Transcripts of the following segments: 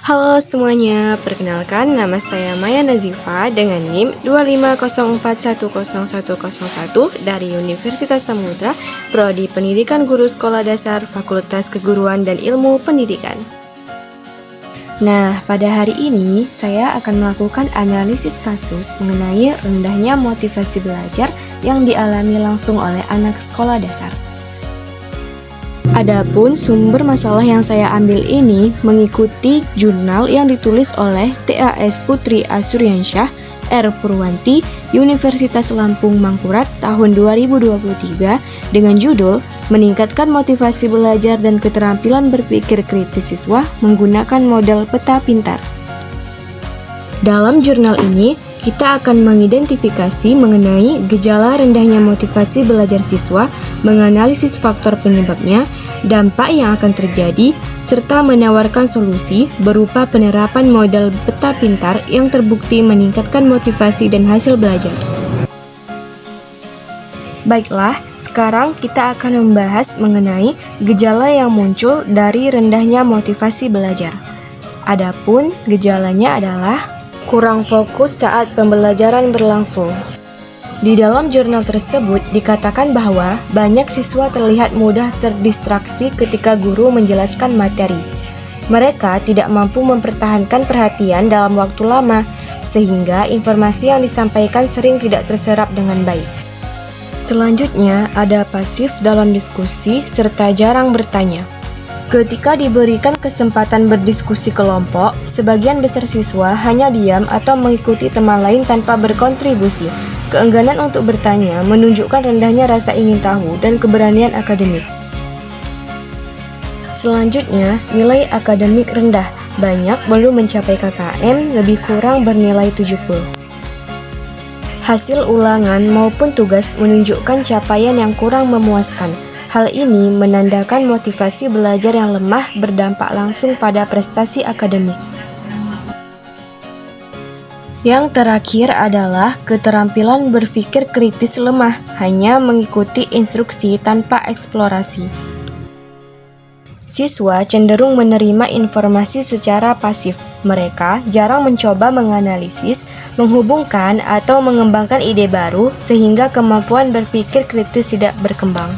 Halo semuanya, perkenalkan nama saya Maya Nazifa dengan NIM 250410101 dari Universitas Samudra, Prodi Pendidikan Guru Sekolah Dasar, Fakultas Keguruan dan Ilmu Pendidikan. Nah, pada hari ini saya akan melakukan analisis kasus mengenai rendahnya motivasi belajar yang dialami langsung oleh anak sekolah dasar. Adapun sumber masalah yang saya ambil ini mengikuti jurnal yang ditulis oleh TAS Putri Asuryansyah, R. Purwanti, Universitas Lampung Mangkurat tahun 2023 dengan judul Meningkatkan Motivasi Belajar dan Keterampilan Berpikir Kritis Siswa Menggunakan Model Peta Pintar. Dalam jurnal ini, kita akan mengidentifikasi mengenai gejala rendahnya motivasi belajar siswa, menganalisis faktor penyebabnya, dampak yang akan terjadi, serta menawarkan solusi berupa penerapan model peta pintar yang terbukti meningkatkan motivasi dan hasil belajar. Baiklah, sekarang kita akan membahas mengenai gejala yang muncul dari rendahnya motivasi belajar. Adapun gejalanya adalah kurang fokus saat pembelajaran berlangsung. Di dalam jurnal tersebut dikatakan bahwa banyak siswa terlihat mudah terdistraksi ketika guru menjelaskan materi. Mereka tidak mampu mempertahankan perhatian dalam waktu lama, sehingga informasi yang disampaikan sering tidak terserap dengan baik. Selanjutnya, ada pasif dalam diskusi serta jarang bertanya. Ketika diberikan kesempatan berdiskusi kelompok, sebagian besar siswa hanya diam atau mengikuti teman lain tanpa berkontribusi. Keengganan untuk bertanya menunjukkan rendahnya rasa ingin tahu dan keberanian akademik. Selanjutnya, nilai akademik rendah. Banyak belum mencapai KKM, lebih kurang bernilai 70. Hasil ulangan maupun tugas menunjukkan capaian yang kurang memuaskan. Hal ini menandakan motivasi belajar yang lemah berdampak langsung pada prestasi akademik. Yang terakhir adalah keterampilan berpikir kritis lemah, hanya mengikuti instruksi tanpa eksplorasi. Siswa cenderung menerima informasi secara pasif. Mereka jarang mencoba menganalisis, menghubungkan, atau mengembangkan ide baru sehingga kemampuan berpikir kritis tidak berkembang.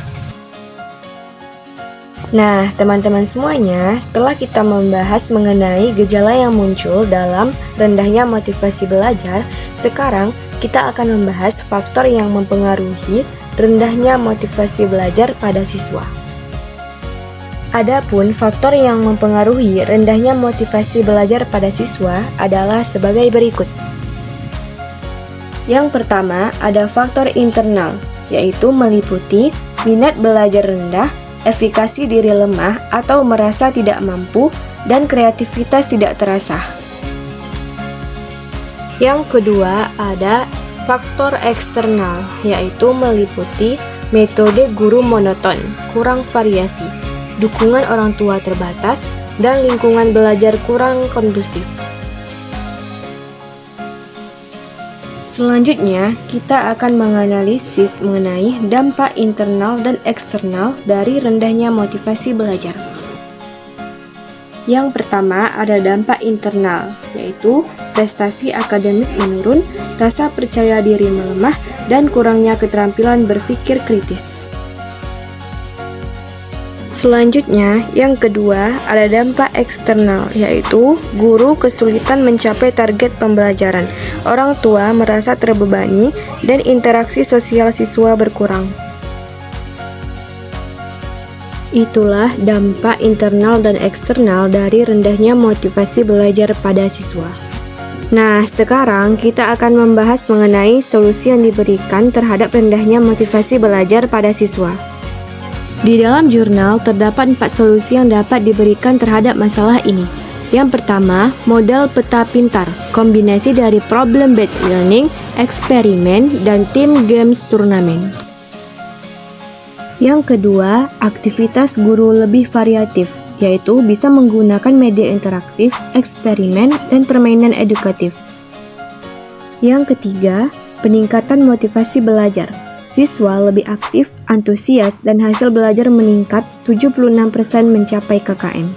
Nah, teman-teman semuanya, setelah kita membahas mengenai gejala yang muncul dalam rendahnya motivasi belajar, sekarang kita akan membahas faktor yang mempengaruhi rendahnya motivasi belajar pada siswa. Adapun faktor yang mempengaruhi rendahnya motivasi belajar pada siswa adalah sebagai berikut. Yang pertama, ada faktor internal, yaitu meliputi minat belajar rendah, efikasi diri lemah atau merasa tidak mampu, dan kreativitas tidak terasah. Yang kedua, ada faktor eksternal, yaitu meliputi metode guru monoton, kurang variasi, dukungan orang tua terbatas, dan lingkungan belajar kurang kondusif. Selanjutnya, kita akan menganalisis mengenai dampak internal dan eksternal dari rendahnya motivasi belajar. Yang pertama, ada dampak internal, yaitu prestasi akademik menurun, rasa percaya diri melemah, dan kurangnya keterampilan berpikir kritis. Selanjutnya, yang kedua, ada dampak eksternal, yaitu guru kesulitan mencapai target pembelajaran, orang tua merasa terbebani, dan interaksi sosial siswa berkurang. Itulah dampak internal dan eksternal dari rendahnya motivasi belajar pada siswa. Nah, sekarang kita akan membahas mengenai solusi yang diberikan terhadap rendahnya motivasi belajar pada siswa. Di dalam jurnal terdapat 4 solusi yang dapat diberikan terhadap masalah ini. Yang pertama, model peta pintar, kombinasi dari problem-based learning, eksperimen, dan team games turnamen. Yang kedua, aktivitas guru lebih variatif, yaitu bisa menggunakan media interaktif, eksperimen, dan permainan edukatif. Yang ketiga, peningkatan motivasi belajar. Siswa lebih aktif, antusias, dan hasil belajar meningkat 76% mencapai KKM.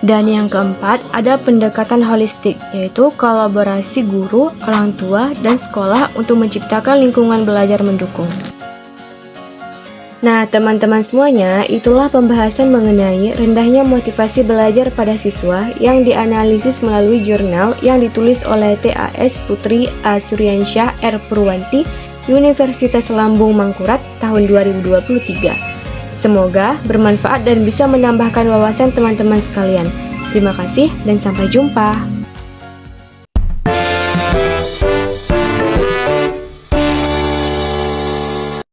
Dan yang keempat, ada pendekatan holistik, yaitu kolaborasi guru, orang tua, dan sekolah untuk menciptakan lingkungan belajar mendukung. Nah, teman-teman semuanya, itulah pembahasan mengenai rendahnya motivasi belajar pada siswa yang dianalisis melalui jurnal yang ditulis oleh TAS Putri A. Suryansyah R. Purwanti, Universitas Lambung Mangkurat tahun 2023. Semoga bermanfaat dan bisa menambahkan wawasan teman-teman sekalian. Terima kasih dan sampai jumpa.